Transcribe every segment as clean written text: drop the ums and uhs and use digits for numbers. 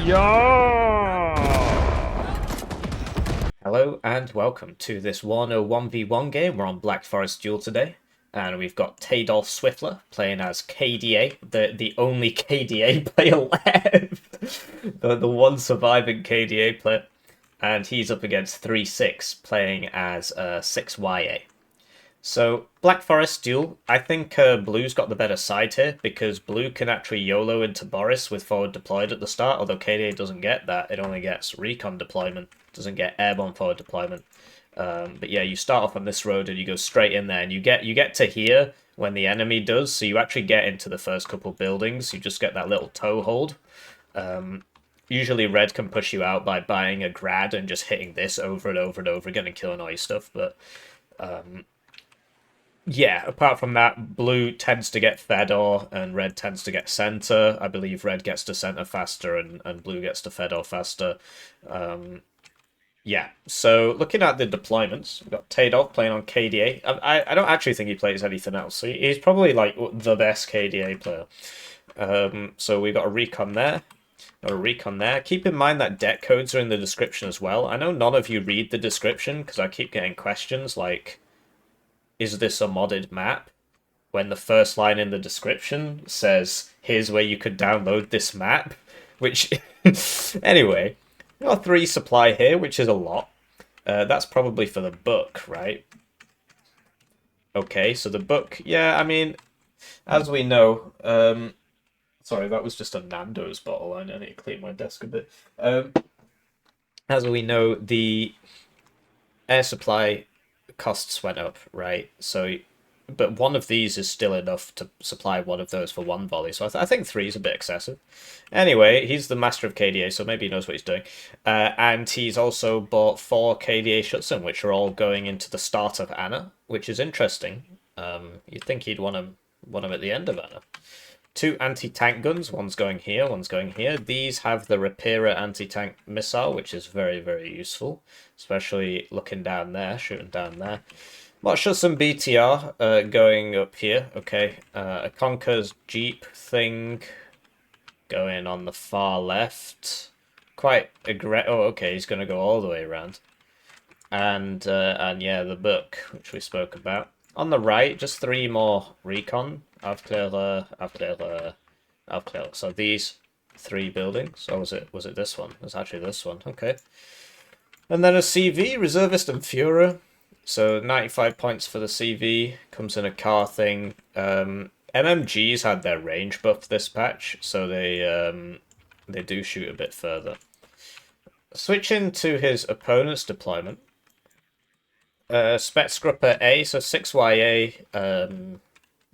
Yeah! Hello and welcome to this Warno 1v1 game. We're on Black Forest Duel today, and we've got Taydolf Swiftler playing as KDA, the only KDA player left, the one surviving KDA player, and he's up against ThreeSix playing as 6YA. So, Black Forest Duel, I think Blue's got the better side here, because Blue can actually YOLO into Boris with forward deployed at the start, although KDA doesn't get that, it only gets recon deployment, doesn't get airborne forward deployment. But yeah, you start off on this road and you go straight in there, and you get to here when the enemy does, so you actually get into the first couple buildings, you just get that little toehold. Usually red can push you out by buying a grad and just hitting this over and over and over again and killing all your stuff, but yeah, apart from that, blue tends to get Fedor and red tends to get center. I believe red gets to center faster and blue gets to Fedor faster. Yeah, so looking at the deployments, we've got Taydolf playing on KDA. I don't actually think he plays anything else. He's probably like the best KDA player. So we've got a recon there. Got a recon there. Keep in mind that deck codes are in the description as well. I know none of you read the description because I keep getting questions like, is this a modded map? When the first line in the description says, here's where you could download this map. Which, anyway, we got 3 supply here, which is a lot. That's probably for the book, right? Okay, so the book, yeah, I mean, as we know, sorry, that was just a Nando's bottle. I need to clean my desk a bit. As we know, the air supply costs went up, right? So, but one of these is still enough to supply one of those for one volley. So I think 3 is a bit excessive. Anyway, he's the master of KDA, so maybe he knows what he's doing. And he's also bought 4 KDA Schutzen, which are all going into the start of Anna, which is interesting. You'd think he'd want them at the end of Anna. 2 anti-tank guns, one's going here, one's going here. These have the Rapira anti-tank missile, which is very, very useful, especially looking down there, shooting down there. Watch us some BTR going up here, okay. A Conker's Jeep thing going on the far left. Quite aggressive. Oh, okay, he's going to go all the way around. And yeah, the book, which we spoke about. On the right, just 3 more recon. After. So these 3 buildings. Or was it this one? It was actually this one. Okay. And then a CV, Reservist and Führer. So 95 points for the CV. Comes in a car thing. MMGs had their range buff this patch, so they do shoot a bit further. Switching to his opponent's deployment. Spetsgrupper A, so 6YA,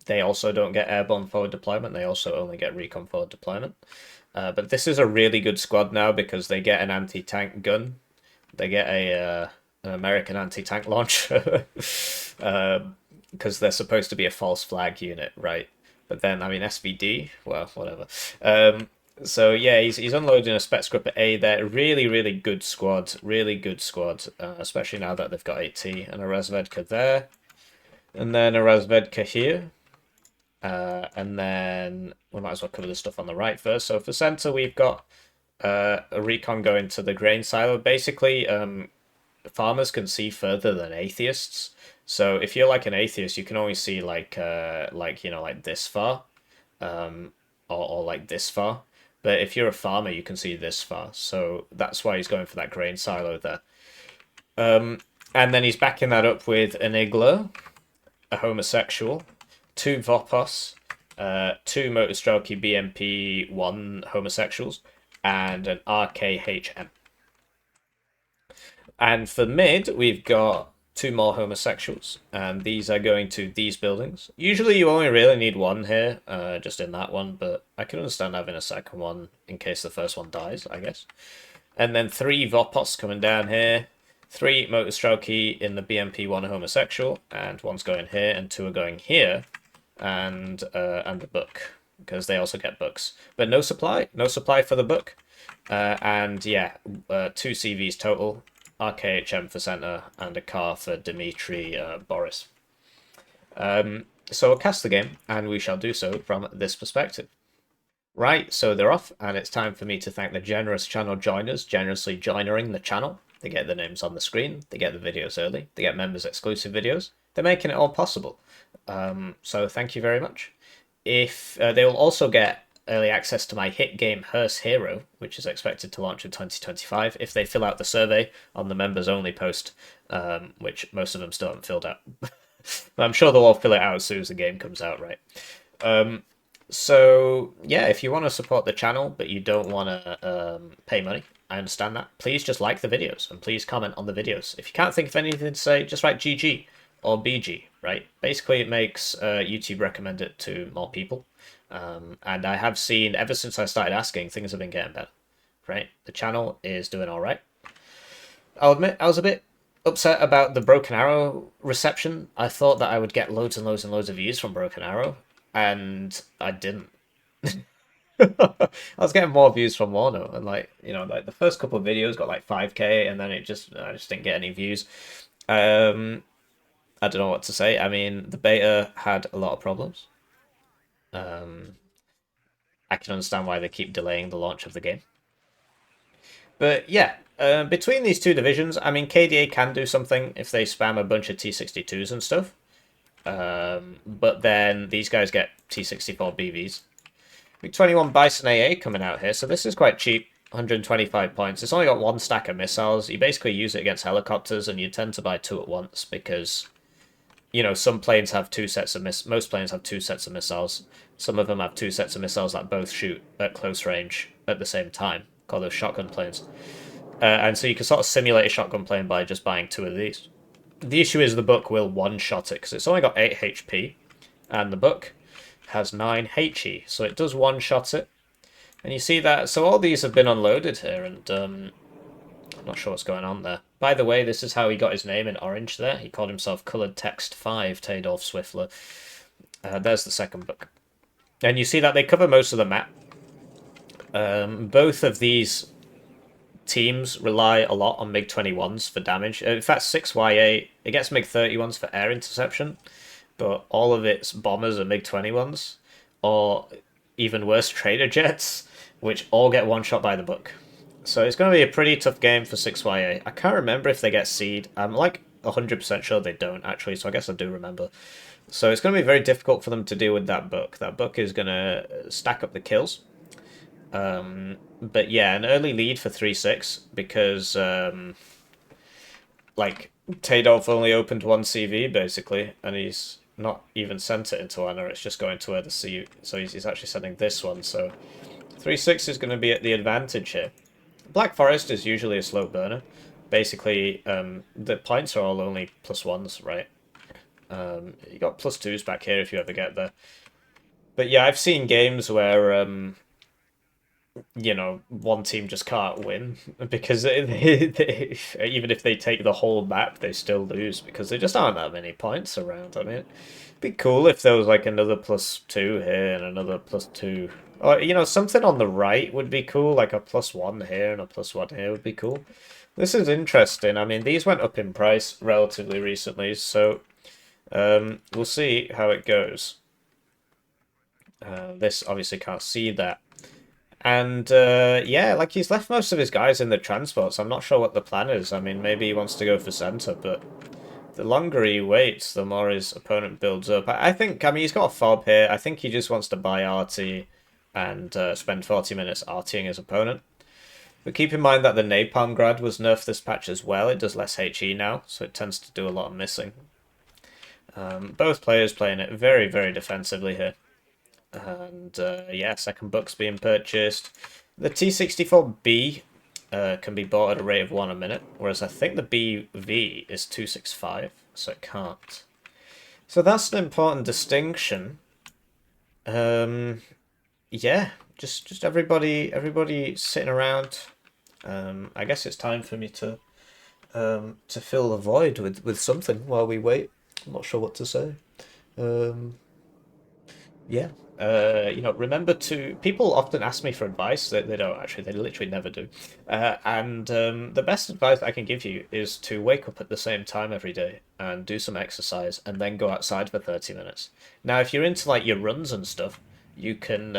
they also don't get airborne forward deployment, they also only get recon forward deployment. But this is a really good squad now because they get an anti-tank gun, they get an American anti-tank launcher, because they're supposed to be a false flag unit, right? But then, I mean, SVD, well, whatever. So yeah, he's unloading a Spetsgrupper A there. Really, really good squad. Really good squad, especially now that they've got AT and a Razvedka there. And then a Razvedka here. And then we might as well cover the stuff on the right first. So for center, we've got a recon going to the grain silo. Basically, farmers can see further than atheists. So if you're like an atheist, you can only see like this far, or like this far. But if you're a farmer, you can see this far. So that's why he's going for that grain silo there. And then he's backing that up with an Igler, a homosexual, 2 Vopos, 2 Motorstrelky BMP-1 homosexuals, and an RKHM. And for mid, we've got 2 more homosexuals, and these are going to these buildings. Usually you only really need 1 here, just in that one, but I can understand having a second one in case the first one dies, I guess. And then 3 Vopos coming down here, 3 Motorstrelky in the BMP-1 homosexual, and 1's going here, and 2 are going here, and the book, because they also get books. But no supply for the book. And yeah, 2 CVs total. RKHM for center, and a car for Dmitry Boris. So we'll cast the game, and we shall do so from this perspective. Right, so they're off, and it's time for me to thank the generous channel joiners, generously joinering the channel. They get their names on the screen, they get the videos early, they get members exclusive videos. They're making it all possible. So thank you very much. If they will also get early access to my hit game Hearse Hero, which is expected to launch in 2025, if they fill out the survey on the members only post, which most of them still haven't filled out. But I'm sure they'll all fill it out as soon as the game comes out, right? So yeah, if you want to support the channel but you don't want to pay money, I understand that. Please just like the videos and please comment on the videos. If you can't think of anything to say, just write GG or BG, right? Basically, it makes YouTube recommend it to more people. And I have seen, ever since I started asking, things have been getting better, right? The channel is doing all right. I'll admit, I was a bit upset about the Broken Arrow reception. I thought that I would get loads and loads and loads of views from Broken Arrow, and I didn't. I was getting more views from Warno, and like the first couple of videos got like 5K, and then I just didn't get any views. I don't know what to say. I mean, the beta had a lot of problems. I can understand why they keep delaying the launch of the game. But yeah, between these two divisions, I mean, KDA can do something if they spam a bunch of T62s and stuff. But then these guys get T64 BVs. Big 21 Bison AA coming out here, so this is quite cheap. 125 points. It's only got one stack of missiles. You basically use it against helicopters, and you tend to buy two at once because, you know, some planes have two sets of most planes have two sets of missiles. Some of them have two sets of missiles that both shoot at close range at the same time, called those shotgun planes. And so you can sort of simulate a shotgun plane by just buying two of these. The issue is the book will one-shot it because it's only got 8 HP, and the book has 9 HE, so it does one-shot it. And you see that, so all these have been unloaded here, and I'm not sure what's going on there. By the way, this is how he got his name in orange there. He called himself Coloured Text 5, Taydolf Swiftler. There's the second book. And you see that they cover most of the map. Both of these teams rely a lot on MiG-21s for damage. In fact, 6YA, it gets MiG-31s for air interception, but all of its bombers are MiG-21s, or even worse, trader jets, which all get one-shot by the book. So it's going to be a pretty tough game for 6YA. I can't remember if they get seed. I'm like 100% sure they don't, actually, so I guess I do remember. So it's going to be very difficult for them to deal with that book. That book is going to stack up the kills. But yeah, an early lead for 3-6 because like Taydolf only opened one CV basically, and he's not even sent it into Anna. It's just going to where the C. So he's actually sending this one. So 3-6 is going to be at the advantage here. Black Forest is usually a slow burner. Basically, the points are all only +1s, right? You got +2s back here if you ever get there. But yeah, I've seen games where you know, one team just can't win because even if they take the whole map, they still lose because there just aren't that many points around. I mean, it'd be cool if there was like another +2 here and another +2. Or, you know, something on the right would be cool, like a +1 here and a +1 here would be cool. This is interesting. I mean, these went up in price relatively recently, so we'll see how it goes. This obviously can't see that. And yeah, like he's left most of his guys in the transports. I'm not sure what the plan is. I mean, maybe he wants to go for center, but the longer he waits, the more his opponent builds up. I think, I mean, he's got a fob here. I think he just wants to buy RT and spend 40 minutes RTing his opponent. But keep in mind that the Napalm Grad was nerfed this patch as well. It does less HE now, so it tends to do a lot of missing. Both players playing it very, very defensively here. And yeah, second book's being purchased. The T64B can be bought at a rate of 1 a minute, whereas I think the BV is 265, so it can't. So that's an important distinction. Yeah, just everybody sitting around. I guess it's time for me to fill the void with something while we wait. I'm not sure what to say. Yeah. You know, remember to... People often ask me for advice. They don't, actually. They literally never do. And the best advice I can give you is to wake up at the same time every day and do some exercise and then go outside for 30 minutes. Now, if you're into, like, your runs and stuff, you can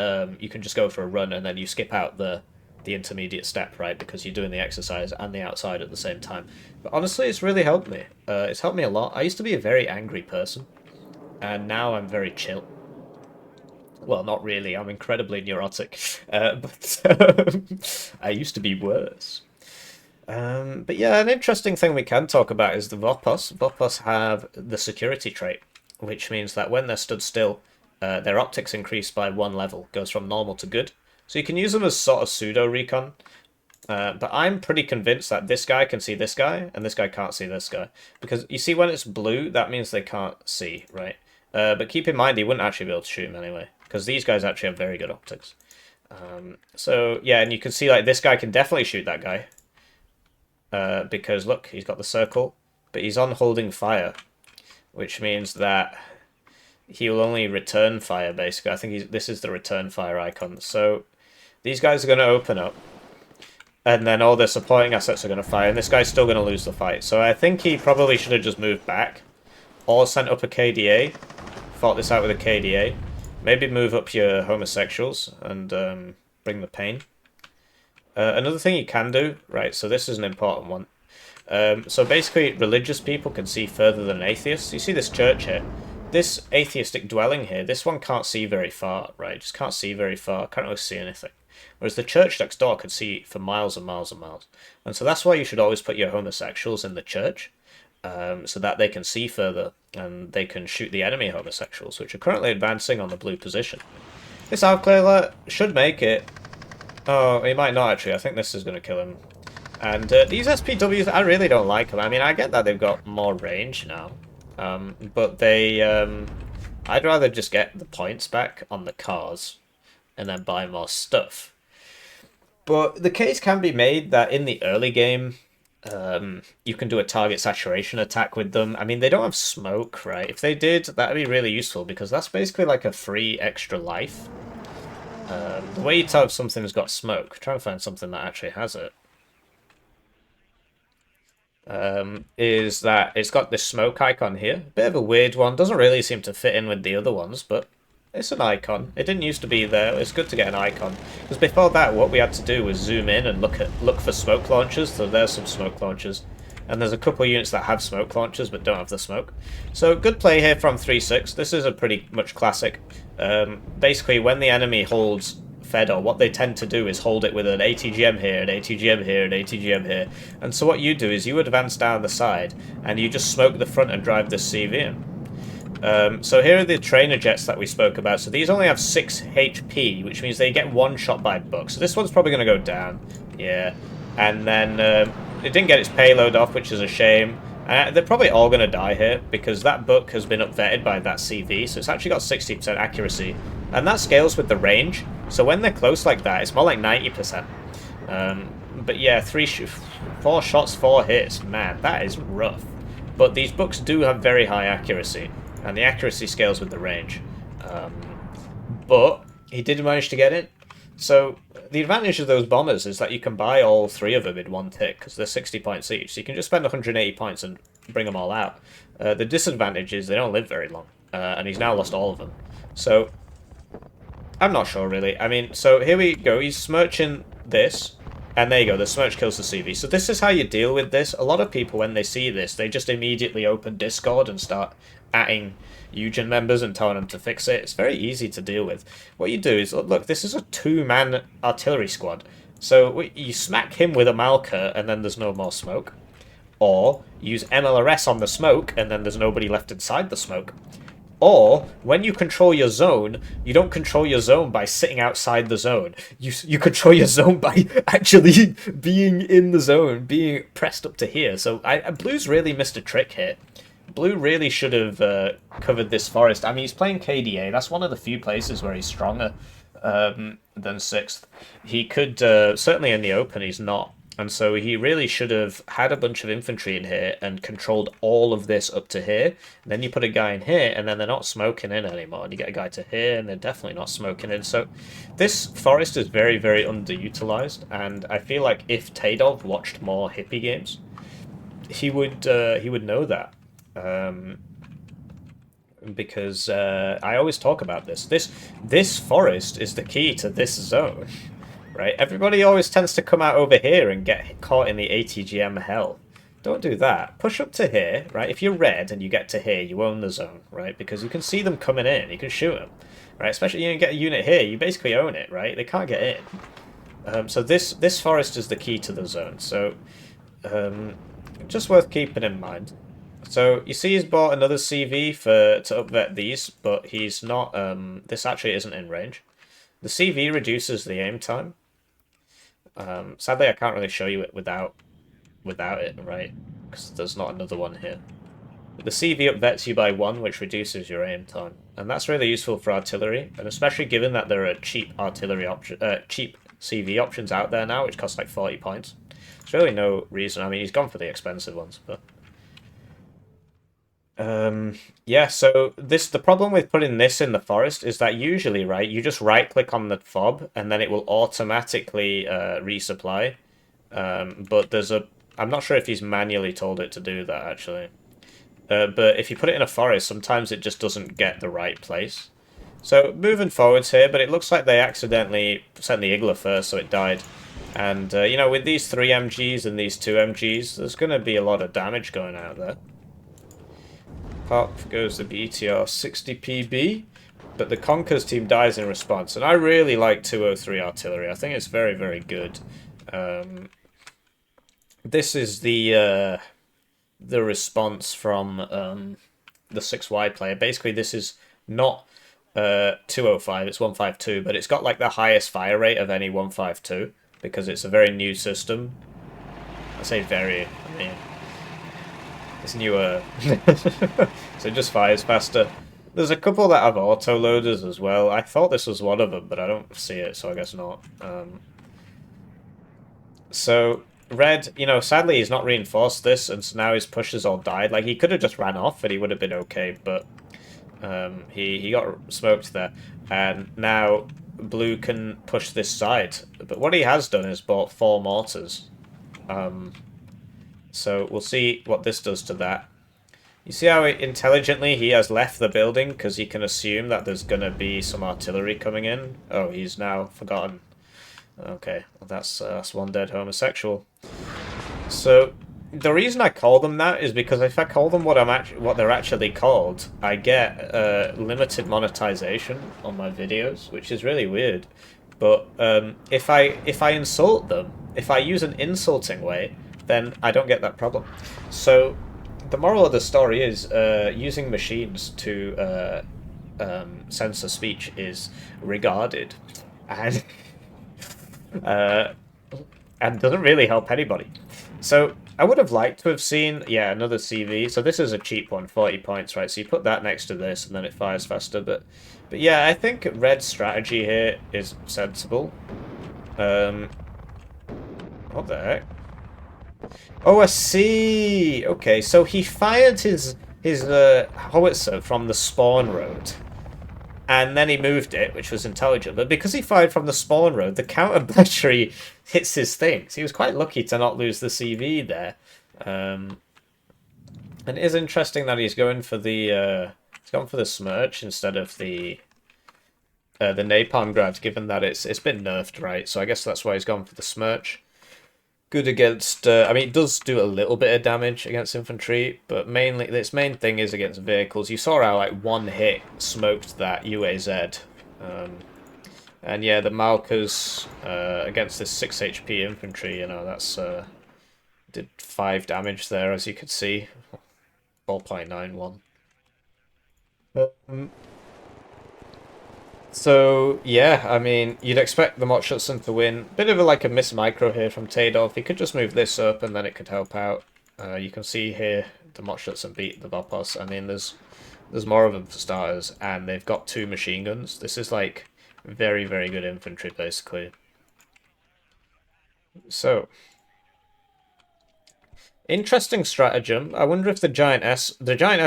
just go for a run and then you skip out the intermediate step, right? Because you're doing the exercise and the outside at the same time. But honestly, it's really helped me. It's helped me a lot. I used to be a very angry person, and now I'm very chill. Well, not really. I'm incredibly neurotic, but I used to be worse. But yeah, an interesting thing we can talk about is the Vopos. Vopos have the security trait, which means that when they're stood still, their optics increase by 1 level, goes from normal to good. So you can use them as sort of pseudo recon. But I'm pretty convinced that this guy can see this guy, and this guy can't see this guy. Because you see when it's blue, that means they can't see, right? But keep in mind, he wouldn't actually be able to shoot him anyway, because these guys actually have very good optics. So yeah, and you can see like this guy can definitely shoot that guy. Because look, he's got the circle, but he's on holding fire, which means that he will only return fire, basically. I think this is the return fire icon. So these guys are going to open up, and then all their supporting assets are going to fire, and this guy's still going to lose the fight. So I think he probably should have just moved back, or sent up a KDA, fought this out with a KDA. Maybe move up your homosexuals and bring the pain. Another thing you can do, right, so this is an important one. So basically, religious people can see further than atheists. You see this church here. This atheistic dwelling here, this one can't see very far, right? Just can't see very far, can't really see anything. Whereas the church next door could see for miles and miles and miles. And so that's why you should always put your homosexuals in the church, so that they can see further, and they can shoot the enemy homosexuals, which are currently advancing on the blue position. This outclarer should make it. Oh, he might not actually. I think this is going to kill him. And these SPWs, I really don't like them. I mean, I get that they've got more range now. But they... I'd rather just get the points back on the cars and then buy more stuff. But the case can be made that in the early game, you can do a target saturation attack with them. I mean, they don't have smoke, right? If they did, that'd be really useful, because that's basically like a free extra life. The way you tell if something's got smoke, try and find something that actually has it, is that it's got this smoke icon here. Bit of a weird one, doesn't really seem to fit in with the other ones, but it's an icon. It didn't used to be there. It's good to get an icon, because before that what we had to do was zoom in and look for smoke launchers. So there's some smoke launchers, and there's a couple of units that have smoke launchers but don't have the smoke. So good play here from ThreeSix. This is a pretty much classic. Basically, when the enemy holds Fedor, what they tend to do is hold it with an ATGM here, an ATGM here, an ATGM here. And so what you do is you advance down the side, and you just smoke the front and drive this CV in. So here are the trainer jets that we spoke about. So these only have 6 HP, which means they get 1 shot by buck. So this one's probably going to go down. Yeah. And then it didn't get its payload off, which is a shame. They're probably all going to die here, because that book has been upvetted by that CV, so it's actually got 60% accuracy. And that scales with the range, so when they're close like that, it's more like 90%. But yeah, 4 shots, 4 hits, man, that is rough. But these books do have very high accuracy, and the accuracy scales with the range. But he did manage to get it. So the advantage of those bombers is that you can buy all 3 of them in one tick, because they're 60 points each. So you can just spend 180 points and bring them all out. The disadvantage is they don't live very long, and he's now lost all of them. So I'm not sure, really. I mean, so here we go. He's smirching this, and there you go. The smirch kills the CV. So this is how you deal with this. A lot of people, when they see this, they just immediately open Discord and start atting Eugen members and telling them to fix it. It's very easy to deal with. What you do is, look, this is a 2-man artillery squad. So you smack him with a Malka, and then there's no more smoke. Or use MLRS on the smoke, and then there's nobody left inside the smoke. Or, when you control your zone, you don't control your zone by sitting outside the zone. You control your zone by actually being in the zone, being pressed up to here. So Blue's really missed a trick here. Blue really should have covered this forest. I mean, he's playing KDA. That's one of the few places where he's stronger than 6th. He could, certainly in the open, he's not. And so he really should have had a bunch of infantry in here and controlled all of this up to here. And then you put a guy in here, and then they're not smoking in anymore. And you get a guy to here, and they're definitely not smoking in. So this forest is very, very underutilized. And I feel like if Taydolf watched more Hippie games, he would know that. because I always talk about this. This forest is the key to this zone, right? Everybody always tends to come out over here and get caught in the ATGM hell. Don't do that. Push up to here, right? If you're red and you get to here, you own the zone, right? Because you can see them coming in. You can shoot them, right? Especially you get a unit here, you basically own it, right? They can't get in. So this forest is the key to the zone. So just worth keeping in mind. So you see he's bought another CV to upvet these, but he's not. This actually isn't in range. The CV reduces the aim time. Sadly, I can't really show you it without it, right? Because there's not another one here. But the CV upvets you by 1, which reduces your aim time, and that's really useful for artillery, and especially given that there are cheap artillery cheap CV options out there now, which cost like 40 points. There's really no reason. I mean, he's gone for the expensive ones, but yeah. So the problem with putting this in the forest is that usually, right, you just right click on the fob and then it will automatically resupply. But I'm not sure if he's manually told it to do that actually. But if you put it in a forest, sometimes it just doesn't get the right place. So moving forwards here, but it looks like they accidentally sent the Igla first, so it died. And, you know, with these 3 MGs and these 2 MGs, there's going to be a lot of damage going out there. Pop goes the BTR 60 PB, but the Conkers team dies in response. And I really like 203 artillery. I think it's very, very good. This is the response from the 6Y player. Basically, this is not 205, it's 152, but it's got like the highest fire rate of any 152 because it's a very new system. I say very, I mean, it's newer, so it just fires faster. There's a couple that have auto-loaders as well. I thought this was one of them, but I don't see it, so I guess not. So, red, you know, sadly he's not reinforced this, and so now his pushes all died. Like, he could have just ran off and he would have been okay, but he got smoked there. And now blue can push this side. But what he has done is bought 4 mortars. So we'll see what this does to that. You see how intelligently he has left the building because he can assume that there's going to be some artillery coming in. Oh, he's now forgotten. Okay, well, that's one dead homosexual. So the reason I call them that is because if I call them what they're actually called, I get limited monetization on my videos, which is really weird. But if I insult them, if I use an insulting way, then I don't get that problem. So the moral of the story is using machines to censor speech is regarded and doesn't really help anybody. So I would have liked to have seen, yeah, another CV. So this is a cheap one, 40 points, right? So you put that next to this and then it fires faster. But yeah, I think red's strategy here is sensible. What the heck? Oh, I see. Okay, so he fired his howitzer from the spawn road. And then he moved it, which was intelligent. But because he fired from the spawn road, the counter battery hits his things. He was quite lucky to not lose the CV there. And it is interesting that he's going for the Smirch instead of the Napalm Grad, given that it's been nerfed, right? So I guess that's why he's gone for the Smirch. Good against, I mean, it does do a little bit of damage against infantry, but mainly, its main thing is against vehicles. You saw how, like, one hit smoked that UAZ. And yeah, the Malkas against this 6 HP infantry, you know, that's, did 5 damage there, as you could see. 4.91. So, yeah, I mean, you'd expect the Motschutsen to win. Bit of a miss micro here from Taydolf. He could just move this up and then it could help out. You can see here the Motschutsen beat the Vopos. I mean, there's more of them for starters, and they've got 2 machine guns. This is, like, very, very good infantry, basically. So, interesting stratagem. I wonder if the Giant S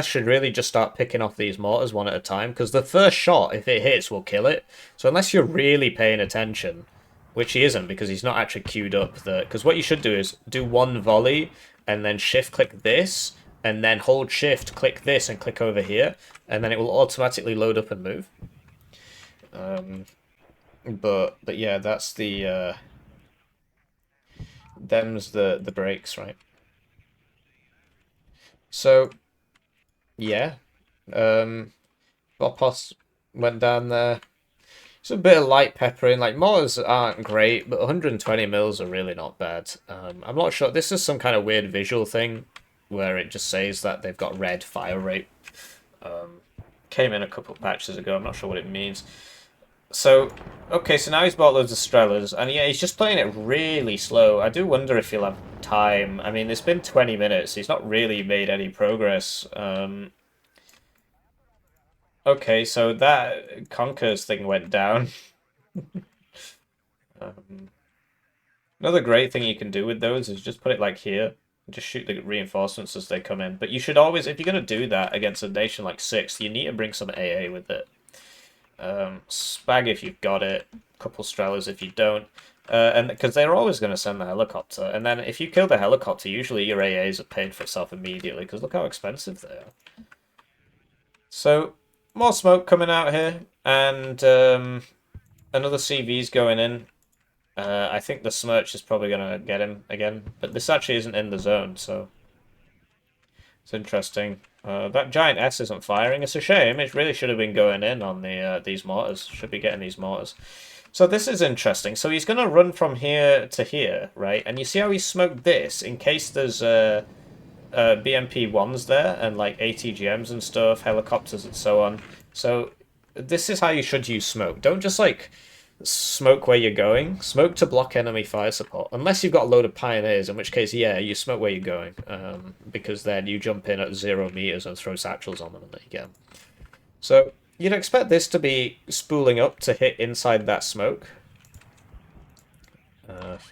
should really just start picking off these mortars one at a time, because the first shot, if it hits, will kill it. So unless you're really paying attention, which he isn't, because he's not actually queued up the... Because what you should do is do 1 volley, and then shift-click this, and then hold shift, click this, and click over here, and then it will automatically load up and move. But yeah, that's the them's the breaks, right? So yeah, Bopos went down there. It's a bit of light peppering. Like, mortars aren't great, but 120 mils are really not bad. I'm not sure. This is some kind of weird visual thing where it just says that they've got red fire rate. Came in a couple patches ago. I'm not sure what it means. So, okay, so now he's bought loads of Strellas, and yeah, he's just playing it really slow. I do wonder if he'll have time. I mean, it's been 20 minutes. He's not really made any progress. Okay, so that Conquers thing went down. Another great thing you can do with those is just put it like here. Just shoot the reinforcements as they come in. But you should always, if you're going to do that against a nation like 6th, you need to bring some AA with it. Spag if you've got it. Couple Strellas if you don't. And because they're always going to send the helicopter. And then if you kill the helicopter, usually your AAs are paid for itself immediately. Because look how expensive they are. So, more smoke coming out here. And another CV's going in. I think the Smirch is probably going to get him again. But this actually isn't in the zone, so it's interesting. That giant S isn't firing. It's a shame. It really should have been going in on the these mortars. Should be getting these mortars. So this is interesting. So he's going to run from here to here, right? And you see how he smoked this in case there's BMP-1s there and like ATGMs and stuff, helicopters and so on. So this is how you should use smoke. Don't just like smoke where you're going. Smoke to block enemy fire support. Unless you've got a load of pioneers, in which case, yeah, you smoke where you're going. Because then you jump in at 0 meters and throw satchels on them and then you get them. So you'd expect this to be spooling up to hit inside that smoke.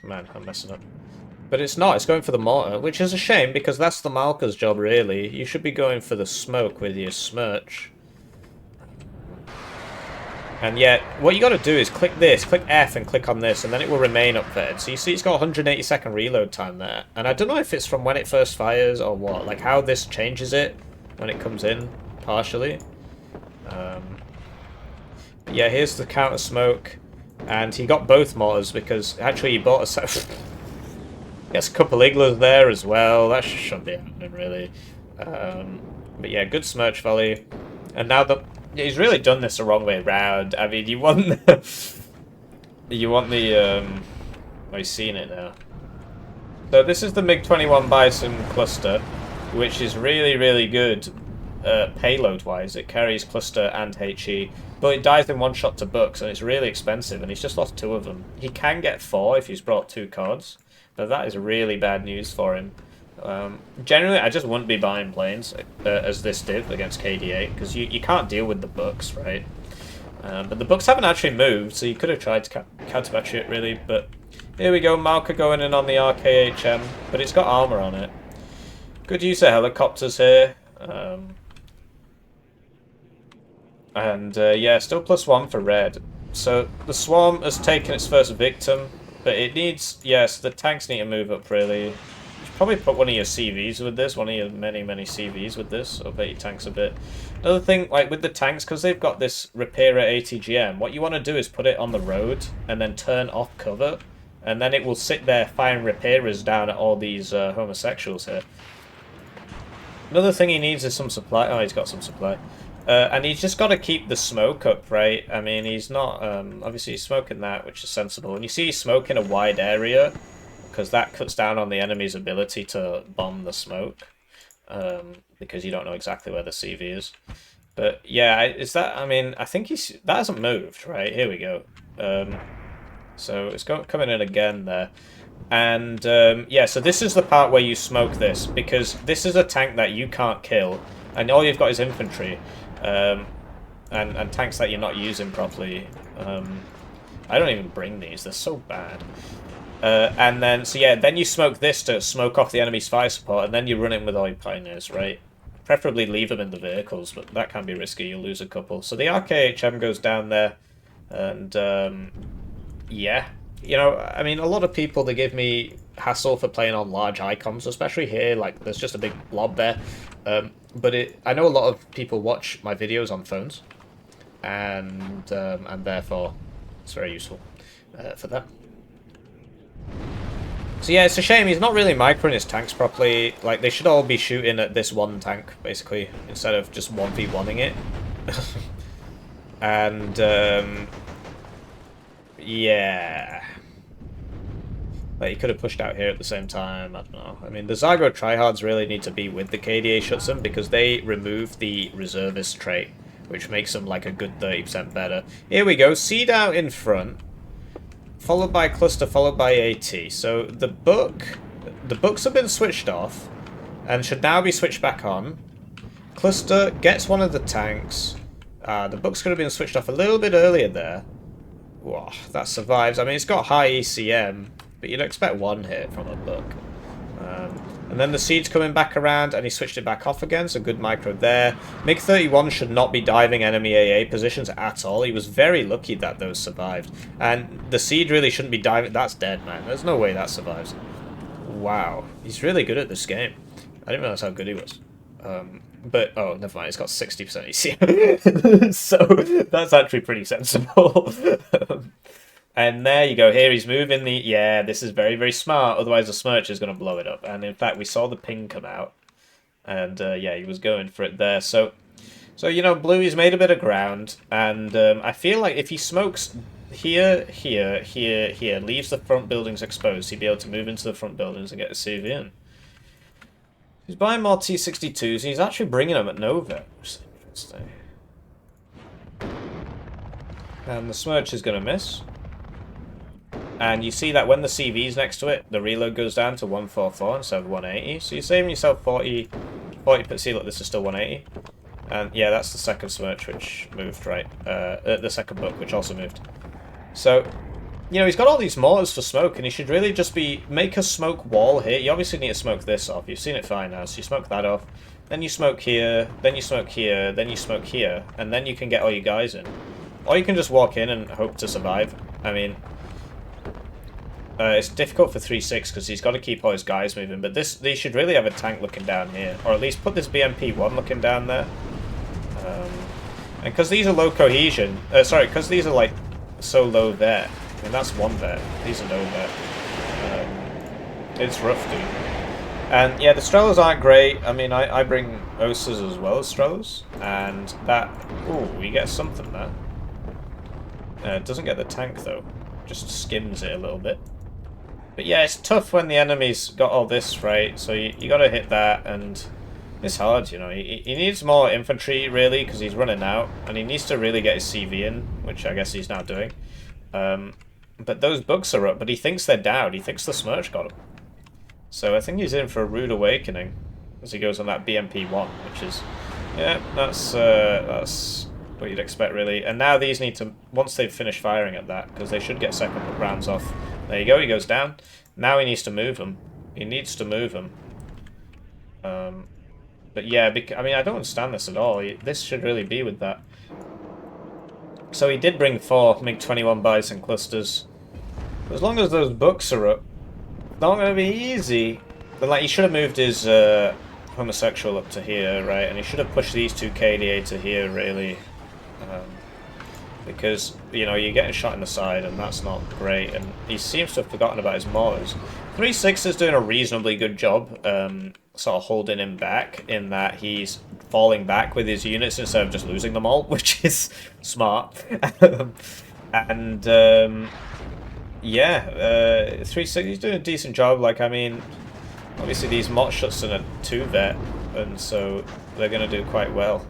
Man, I'm messing up. But it's not. It's going for the mortar, which is a shame because that's the Malka's job, really. You should be going for the smoke with your Smirch. And yet, what you got to do is click this, click F and click on this, and then it will remain up there. So you see it's got 180-second reload time there. And I don't know if it's from when it first fires or what, like how this changes it when it comes in, partially. But yeah, here's the counter smoke. And he got both mortars because actually he bought a set. Gets a couple igloos there as well. That shouldn't be happening, really. But yeah, good Smirch volley. And now the... He's really done this the wrong way round. I mean, you want the... Oh, he's seen it now. So this is the MiG-21 Bison cluster, which is really, really good payload-wise. It carries cluster and HE, but it dies in one shot to Bucks, and it's really expensive, and he's just lost 2 of them. He can get 4 if he's brought 2 cards, but that is really bad news for him. Generally, I just wouldn't be buying planes as this did against KD8 because you can't deal with the Bucks, right? But the Bucks haven't actually moved, so you could have tried to counterbatch it, really. But here we go, Malka going in on the RKHM, but it's got armor on it. Good use of helicopters here. Yeah, still +1 for red. So the Swarm has taken its first victim, but it needs... Yes, the tanks need to move up, really. Probably put one of your CVs with this, one of your many CVs with this. I'll bet your tanks a bit. Another thing, like with the tanks, because they've got this repairer ATGM, what you want to do is put it on the road and then turn off cover, and then it will sit there firing repairers down at all these homosexuals here. Another thing he needs is some supply. Oh, he's got some supply. And he's just got to keep the smoke up, right? I mean, he's not... obviously, he's smoking that, which is sensible. And you see he's smoking a wide area, because that cuts down on the enemy's ability to bomb the smoke, because you don't know exactly where the CV is. But yeah, is that? I mean, I think that hasn't moved, right? Here we go. So it's coming in again there, and yeah. So this is the part where you smoke this because this is a tank that you can't kill, and all you've got is infantry, and tanks that you're not using properly. I don't even bring these; they're so bad. And then, so yeah, then you smoke this to smoke off the enemy's fire support, and then you run in with all your pioneers, right? Preferably leave them in the vehicles, but that can be risky, you'll lose a couple. So the RKHM goes down there, and yeah. You know, I mean, a lot of people, they give me hassle for playing on large icons, especially here. Like, there's just a big blob there. But I know a lot of people watch my videos on phones, and therefore it's very useful for them. So yeah, it's a shame he's not really microing his tanks properly. Like, they should all be shooting at this one tank, basically, instead of just 1v1ing it. And, yeah. Like, he could have pushed out here at the same time, I don't know. I mean, the Zygo tryhards really need to be with the KDA Schutzen, because they remove the reservist trait, which makes them, like, a good 30% better. Here we go, seed out in front. Followed by cluster, followed by AT. So the books have been switched off and should now be switched back on. Cluster gets one of the tanks. The books could have been switched off a little bit earlier there. Whoa, that survives. I mean, it's got high ECM, but you'd expect one hit from a book. And then the seed's coming back around, and he switched it back off again, so good micro there. MiG-31 should not be diving enemy AA positions at all. He was very lucky that those survived. And the seed really shouldn't be diving. That's dead, man. There's no way that survives. Wow. He's really good at this game. I didn't realize how good he was. But, oh, never mind. It's got 60% ECM. So, that's actually pretty sensible. And there you go. Here he's moving the... Yeah, this is very, very smart. Otherwise, the Smirch is going to blow it up. And in fact, we saw the ping come out. And yeah, he was going for it there. So you know, Bluey's made a bit of ground. And I feel like if he smokes here, here, here, here, leaves the front buildings exposed, he'd be able to move into the front buildings and get a CV in. He's buying more T-62s. And he's actually bringing them at Nova. Which is interesting. And the Smirch is going to miss. And you see that when the CV's next to it, the reload goes down to 144 instead of 180. So you're saving yourself 40. See, look, this is still 180. And yeah, that's the second Smirch, which moved, right? The second book, which also moved. So, you know, he's got all these mortars for smoke, and he should really just be... Make a smoke wall here. You obviously need to smoke this off. You've seen it fine now, so you smoke that off. Then you smoke here, then you smoke here, then you smoke here, and then you can get all your guys in. Or you can just walk in and hope to survive. I mean... it's difficult for ThreeSix because he's got to keep all his guys moving, but they should really have a tank looking down here, or at least put this BMP-1 looking down there. And because these are low cohesion, sorry, because these are like so low there. I mean, that's one there. These are no there. It's rough, dude. And yeah, the Strelos aren't great. I mean, I bring Osas as well as Strelos, and that. Ooh, we get something there. It doesn't get the tank though. Just skims it a little bit. But yeah, it's tough when the enemy's got all this, right? So you got to hit that, and it's hard, you know. He needs more infantry, really, because he's running out, and he needs to really get his CV in, which I guess he's now doing. But those bugs are up, but he thinks they're down. He thinks the Smirch got him. So I think he's in for a rude awakening as he goes on that BMP-1, which is... Yeah, that's what you'd expect, really. And now these need to... Once they've finished firing at that, because they should get second rounds off. There you go, he goes down. Now he needs to move them. He needs to move them. But yeah, I mean, I don't understand this at all. This should really be with that. So he did bring 4 MiG-21 Bison clusters. As long as those books are up, not going to be easy. But like, he should have moved his homosexual up to here, right? And he should have pushed these 2 KDA to here, really. Because, you know, you're getting shot in the side, and that's not great. And he seems to have forgotten about his mortars. ThreeSix is doing a reasonably good job, sort of holding him back, in that he's falling back with his units instead of just losing them all, which is smart. And, yeah, ThreeSix, he's doing a decent job. Like, I mean, obviously these Mott Schutzen are 2 vet, and so they're going to do quite well.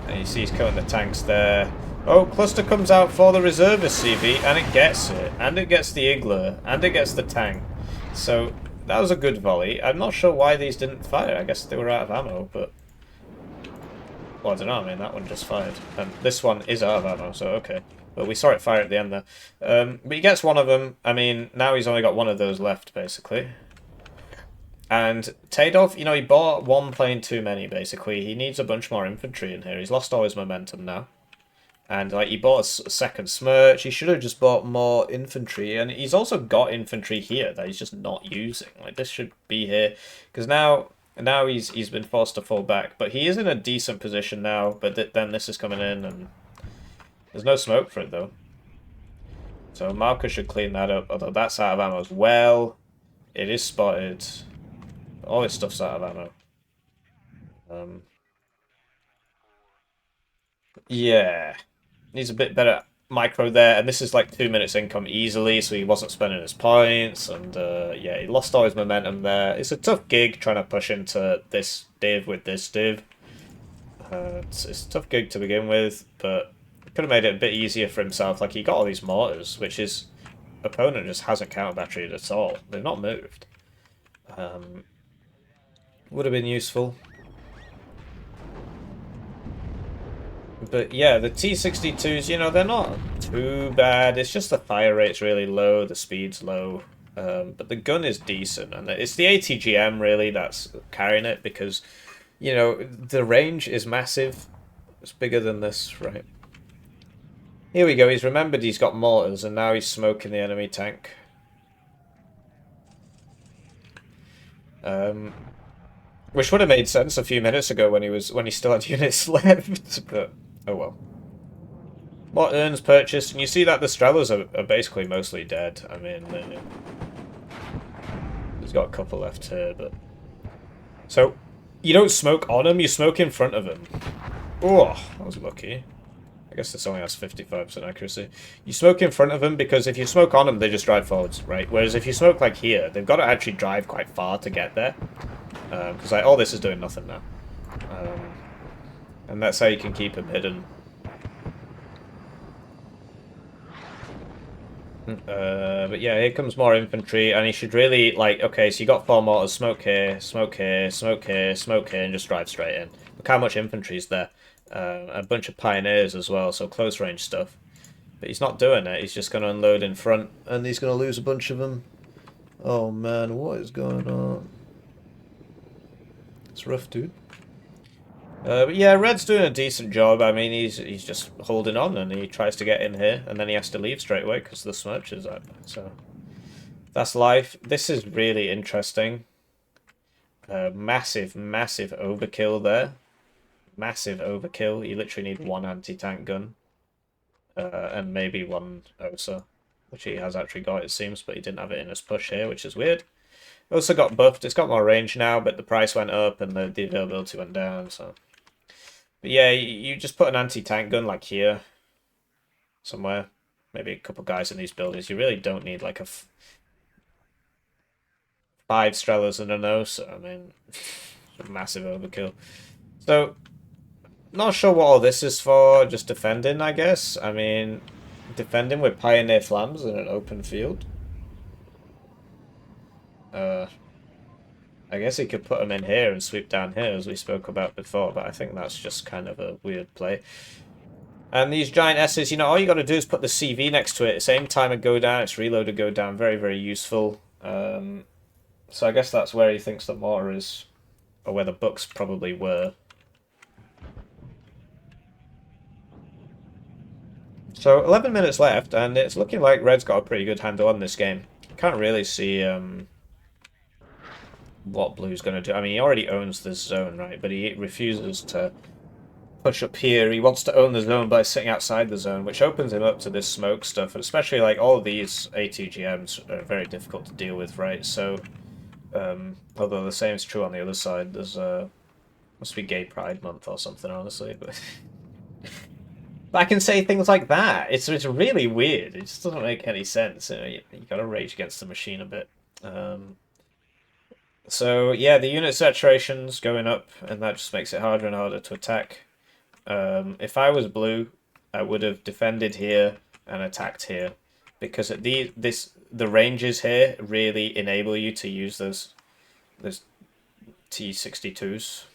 And you see he's killing the tanks there. Oh, cluster comes out for the reservist CV, and it gets it. And it gets the Igler, and it gets the tank. So, that was a good volley. I'm not sure why these didn't fire. I guess they were out of ammo, but... Well, I don't know. I mean, that one just fired. And this one is out of ammo, so okay. But we saw it fire at the end there. But he gets one of them. I mean, now he's only got one of those left, basically. And Taydolf, you know, he bought 1 plane too many, basically. He needs a bunch more infantry in here. He's lost all his momentum now. And like he bought a second smirch. He should have just bought more infantry, and he's also got infantry here that he's just not using. Like this should be here, because now he's been forced to fall back. But he is in a decent position now. But then this is coming in, and there's no smoke for it though. So Marcus should clean that up. Although that's out of ammo as well. It is spotted. All this stuff's out of ammo. Yeah. Needs a bit better micro there, and this is like 2 minutes income easily, so he wasn't spending his points, and yeah, he lost all his momentum there. It's a tough gig trying to push into this div with this div. It's a tough gig to begin with, but could have made it a bit easier for himself. Like, he got all these mortars, which his opponent just hasn't counter batteried at all. They've not moved. Would have been useful. But yeah, the T-62s, you know, they're not too bad. It's just the fire rate's really low, the speed's low. But the gun is decent, and it's the ATGM really that's carrying it, because, you know, the range is massive. It's bigger than this, right? Here we go, he's remembered he's got mortars, and now he's smoking the enemy tank. Which would have made sense a few minutes ago when he still had units left, but oh well. What urns purchased, and you see that the Strelas are basically mostly dead. I mean, he's got a couple left here, but so you don't smoke on him, you smoke in front of him. Oh, that was lucky. I guess this only has 55% accuracy. You smoke in front of them, because if you smoke on them, they just drive forwards, right? Whereas if you smoke like here, they've got to actually drive quite far to get there. Because like, all this is doing nothing now. And that's how you can keep them hidden. But yeah, here comes more infantry, and he should really, like, okay, so you got 4 mortars, smoke here, smoke here, smoke here, smoke here, and just drive straight in. Look how much infantry's there. A bunch of pioneers as well, so close range stuff. But he's not doing it, he's just going to unload in front, and he's going to lose a bunch of them. Oh man, what is going on? It's rough, dude. But yeah, Red's doing a decent job. I mean, he's just holding on, and he tries to get in here, and then he has to leave straight away because the smirch is up. So that's life. This is really interesting. Massive, massive overkill there. Massive overkill. You literally need 1 anti-tank gun, and maybe 1 OSA, which he has actually got, it seems, but he didn't have it in his push here, which is weird. Also got buffed. It's got more range now, but the price went up and the availability went down. So, but yeah, you just put an anti-tank gun like here, somewhere. Maybe a couple guys in these buildings. You really don't need like a 5 Strelas and an OSA. I mean, massive overkill. So, not sure what all this is for. Just defending, I guess. I mean, defending with Pioneer Flams in an open field. I guess he could put them in here and sweep down here, as we spoke about before, but I think that's just kind of a weird play. And these giant S's, you know, all you got to do is put the CV next to it. Same time and go down, its reload to go down. Very, very useful. So I guess that's where he thinks the mortar is, or where the books probably were. So 11 minutes left, and it's looking like Red's got a pretty good handle on this game. Can't really see what Blue's going to do. I mean, he already owns this zone, right? But he refuses to push up here. He wants to own the zone by sitting outside the zone, which opens him up to this smoke stuff. And especially, like, all of these ATGMs are very difficult to deal with, right? So, although the same is true on the other side. There's must be Gay Pride Month or something, honestly. But I can say things like that. It's really weird. It just doesn't make any sense. You gotta rage against the machine a bit. So yeah, the unit saturation's going up, and that just makes it harder and harder to attack. If I was Blue, I would have defended here and attacked here, because at the ranges here really enable you to use those T-62s.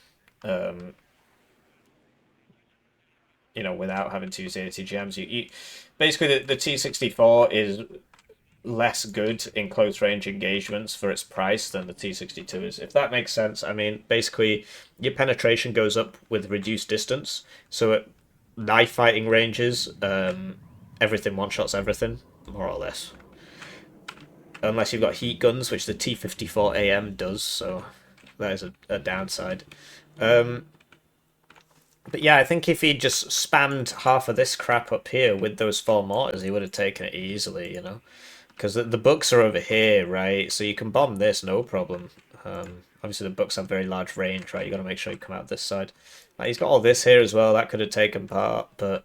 You know, without having to use the ATGMs. You basically the T-64 is less good in close range engagements for its price than the T-62 is, if that makes sense. I mean, basically your penetration goes up with reduced distance, so at knife fighting ranges, everything one-shots everything, more or less. Unless you've got heat guns, which the T-54AM does, so that is a downside. But yeah, I think if he just spammed half of this crap up here with those 4 mortars, he would have taken it easily, you know? Because the books are over here, right? So you can bomb this, no problem. Obviously, the books have very large range, right? You got to make sure you come out this side. Like, he's got all this here as well. That could have taken part, but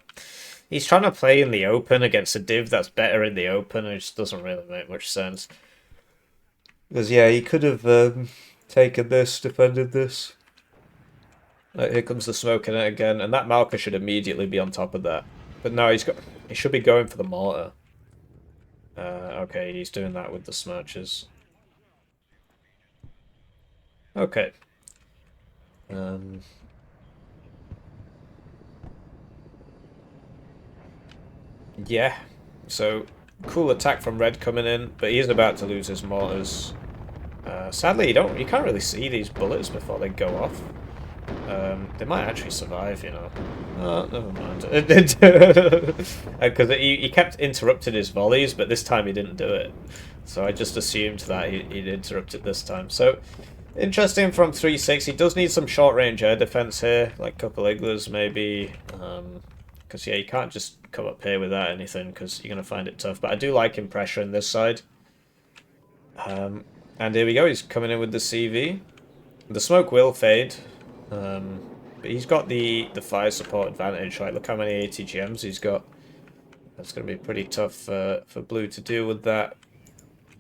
he's trying to play in the open against a div that's better in the open, and it just doesn't really make much sense. Because, yeah, he could have taken this, defended this. Here comes the smoke in it again, and that marker should immediately be on top of that. But no, he should be going for the mortar. Okay, he's doing that with the smirches. Okay. Yeah. So, cool attack from Red coming in, but he is about to lose his mortars. Sadly, you can't really see these bullets before they go off. They might actually survive, you know. Oh, never mind. Because he kept interrupting his volleys, but this time he didn't do it. So I just assumed that he'd interrupted this time. So, interesting from ThreeSix. He does need some short-range air defense here, like a couple igloos maybe. Because, yeah, you can't just come up here without anything, because you're going to find it tough. But I do like him pressuring this side. And here we go, he's coming in with the CV. The smoke will fade. But he's got the fire support advantage. Like, look how many ATGMs he's got. That's going to be pretty tough for Blue to deal with that.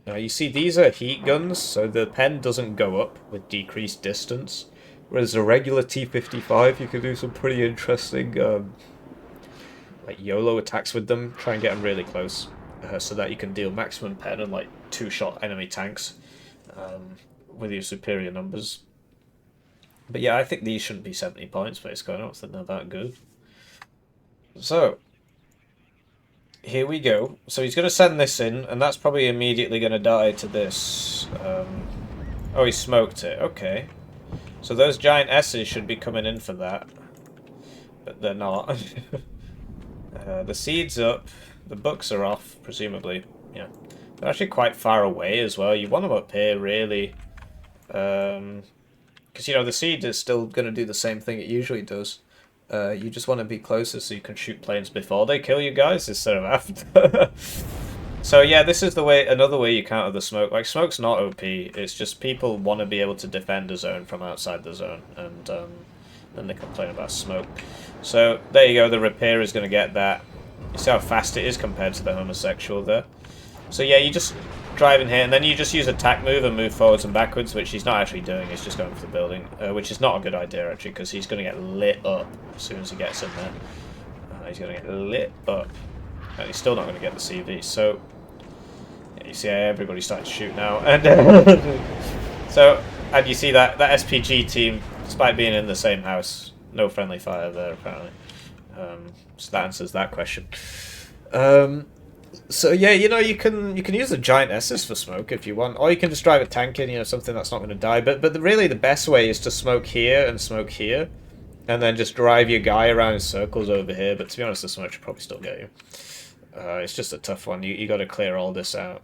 Now, you see, these are heat guns, so the pen doesn't go up with decreased distance. Whereas a regular T-55, you can do some pretty interesting like YOLO attacks with them. Try and get them really close, so that you can deal maximum pen on like 2-shot enemy tanks with your superior numbers. But yeah, I think these shouldn't be 70 points, basically. I don't think they're that good. So, here we go. So he's going to send this in, and that's probably immediately going to die to this. Oh, he smoked it. Okay. So those giant S's should be coming in for that. But they're not. The seed's up. The books are off, presumably. Yeah. They're actually quite far away as well. You want them up here, really. Because, you know, the seed is still going to do the same thing it usually does. You just want to be closer so you can shoot planes before they kill you guys instead of after. So, yeah, this is the way, another way you counter the smoke. Like, smoke's not OP. It's just people want to be able to defend a zone from outside the zone. And then they complain about smoke. So, there you go. The repair is going to get that. You see how fast it is compared to the homosexual there. So, yeah, you just drive in here, and then you just use attack move and move forwards and backwards, which he's not actually doing. He's just going for the building, which is not a good idea, actually, because he's going to get lit up as soon as he gets in there. He's going to get lit up. And he's still not going to get the CV. So, yeah, you see how everybody's starting to shoot now. And so, and you see that SPG team, despite being in the same house, no friendly fire there, apparently. So that answers that question. So yeah, you know, you can use the giant S's for smoke if you want, or you can just drive a tank in, you know, something that's not going to die. But really the best way is to smoke here, and then just drive your guy around in circles over here. But to be honest, the smoke should probably still get you. It's just a tough one. You got to clear all this out.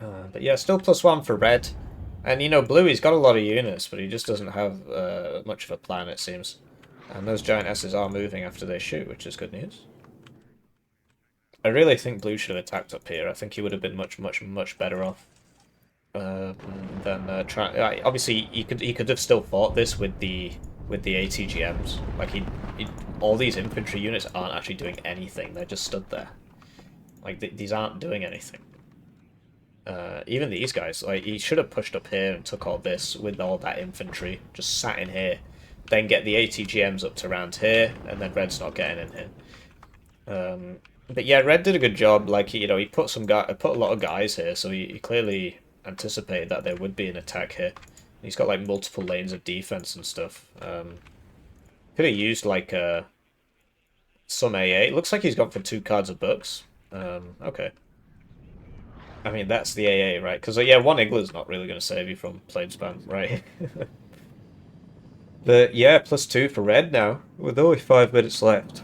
But yeah, still +1 for red, and you know, blue, he's got a lot of units, but he just doesn't have much of a plan, it seems. And those giant S's are moving after they shoot, which is good news. I really think blue should have attacked up here. I think he would have been much better off than trying. Obviously, he could have still fought this with the ATGMs. Like all these infantry units aren't actually doing anything. They're just stood there. Like these aren't doing anything. Even these guys, like he should have pushed up here and took all this with all that infantry. Just sat in here, then get the ATGMs up to around here, and then red's not getting in here. But yeah, red did a good job. Like, you know, he put a lot of guys here, so he clearly anticipated that there would be an attack here. He's got like multiple lanes of defense and stuff. Could have used like some AA. It looks like he's gone for 2 cards of books. Okay. I mean, that's the AA, right? Because yeah, 1 Igloo's not really going to save you from plane spam, right? But yeah, +2 for red now, with only 5 minutes left.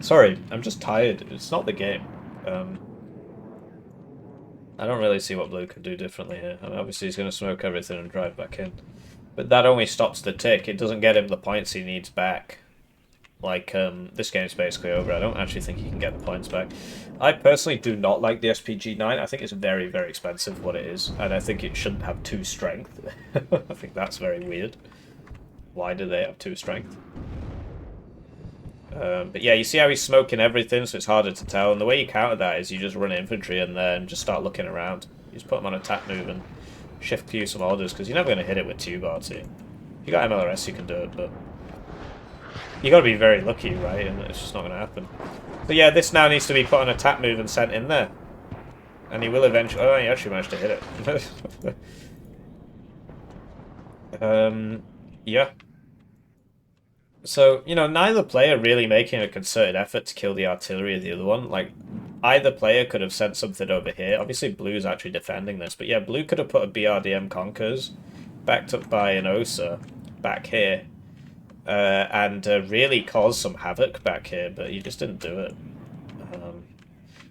Sorry, I'm just tired. It's not the game. I don't really see what blue could do differently here. I mean, obviously he's going to smoke everything and drive back in. But that only stops the tick. It doesn't get him the points he needs back. Like, this game's basically over. I don't actually think he can get the points back. I personally do not like the SPG-9. I think it's very, very expensive what it is. And I think it shouldn't have 2 strength. I think that's very weird. Why do they have 2 strength? But yeah, you see how he's smoking everything, so it's harder to tell. And the way you counter that is you just run infantry in there and just start looking around. You just put them on attack move and shift queue some orders, because you're never going to hit it with tube RT. If you got MLRS, you can do it, but you got to be very lucky, right? And it's just not going to happen. So yeah, this now needs to be put on attack move and sent in there. And he will eventually... Oh, he actually managed to hit it. Yeah. So, you know, neither player really making a concerted effort to kill the artillery of the other one. Like, either player could have sent something over here. Obviously, blue's actually defending this. But yeah, blue could have put a BRDM Conkers backed up by an OSA back here. And really caused some havoc back here, but you just didn't do it.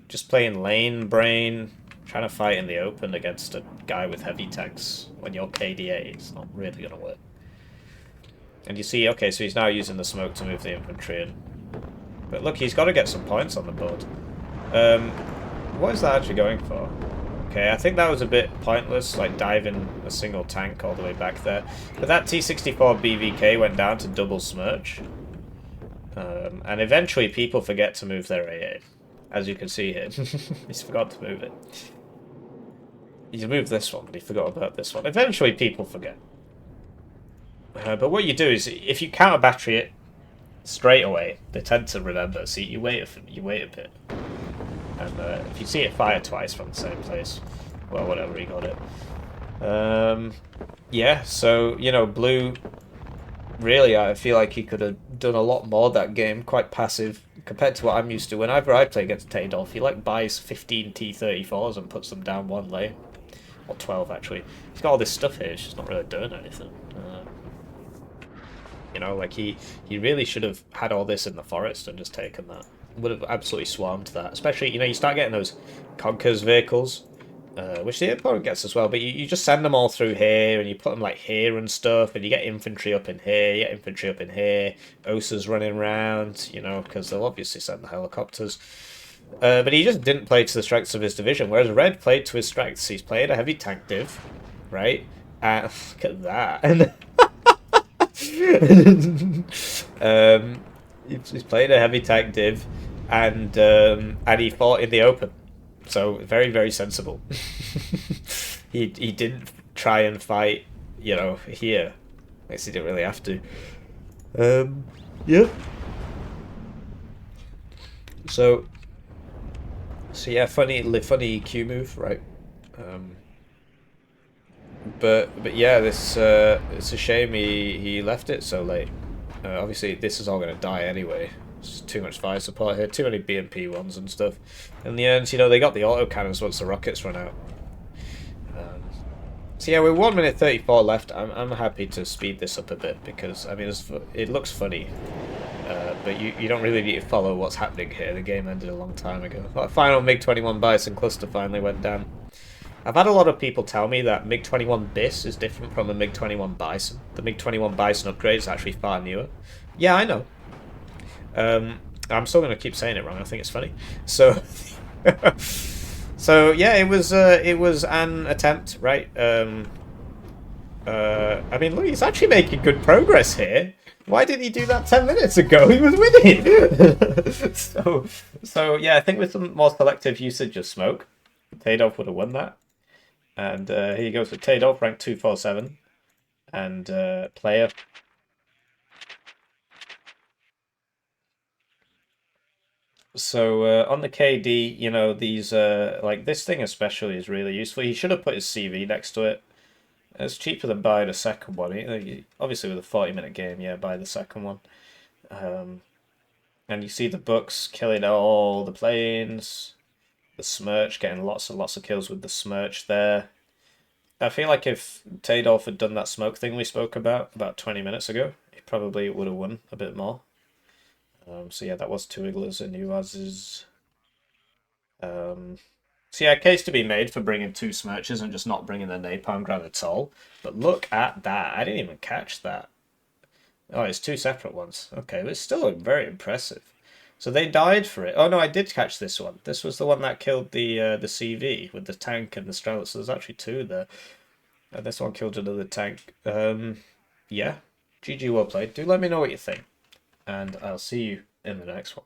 Just playing lane brain, trying to fight in the open against a guy with heavy tanks when you're KDA, it's not really going to work. And you see, okay, so he's now using the smoke to move the infantry in. But look, he's got to get some points on the board. What is that actually going for? Okay, I think that was a bit pointless, like diving a single tank all the way back there. But that T-64 BVK went down to double smirch. And eventually people forget to move their AA. As you can see here. He's forgot to move it. He's moved this one, but he forgot about this one. Eventually people forget. But what you do is, if you counter battery it straight away, they tend to remember. So you wait a bit. And if you see it fire twice from the same place, well, whatever, he got it. Yeah, so, you know, blue, really, I feel like he could have done a lot more that game, quite passive, compared to what I'm used to. Whenever I play against Taydolf, he, like, buys 15 T-34s and puts them down one lane. Or 12, actually. He's got all this stuff here, it's just not really doing anything. You know, like, he really should have had all this in the forest and just taken that. Would have absolutely swarmed that. Especially, you know, you start getting those Conkers vehicles, which the opponent gets as well, but you just send them all through here, and you put them, like, here and stuff, and you get infantry up in here, you get infantry up in here, OSA's running around, you know, because they'll obviously send the helicopters. But he just didn't play to the strengths of his division, whereas Red played to his strengths. He's played a heavy tank div, right? And look at that. He's played a heavy tank div, and he fought in the open, so very, very sensible. he didn't try and fight, you know, here. I guess he didn't really have to. Yeah. So yeah, funny Q move, right? But yeah, this it's a shame he left it so late. Obviously, this is all going to die anyway. It's too much fire support here, too many BMP ones and stuff. In the end, you know, they got the autocannons once the rockets run out. So yeah, with 1 minute 34 left, I'm happy to speed this up a bit because, I mean, it looks funny. But you don't really need to follow what's happening here. The game ended a long time ago. That final MiG-21 Bison cluster finally went down. I've had a lot of people tell me that MiG-21 BIS is different from a MiG-21 Bison. The MiG-21 Bison upgrade is actually far newer. Yeah, I know. I'm still going to keep saying it wrong. I think it's funny. So, so yeah, it was an attempt, right? I mean, look, he's actually making good progress here. Why didn't he do that 10 minutes ago? He was winning. so yeah, I think with some more selective usage of smoke, Taydolf would have won that. And here you go for Taydolf, rank 247, and player. So on the KD, you know, these like this thing especially is really useful. He should have put his CV next to it. It's cheaper than buying a second one. Obviously, with a 40-minute game, yeah, buy the second one. And you see the books killing all the planes. The Smirch getting lots and lots of kills with the Smirch there. I feel like if Taydolf had done that smoke thing we spoke about 20 minutes ago, he probably would have won a bit more. So yeah, that was two Iglas and Uaz's. So yeah, case to be made for bringing two Smirches and just not bringing the Napalm Grad at all. But look at that. I didn't even catch that. Oh, it's two separate ones. Okay, but it's still very impressive. So they died for it. Oh no, I did catch this one. This was the one that killed the CV with the tank and the Strela. So there's actually two there. And this one killed another tank. Yeah. GG, well played. Do let me know what you think. And I'll see you in the next one.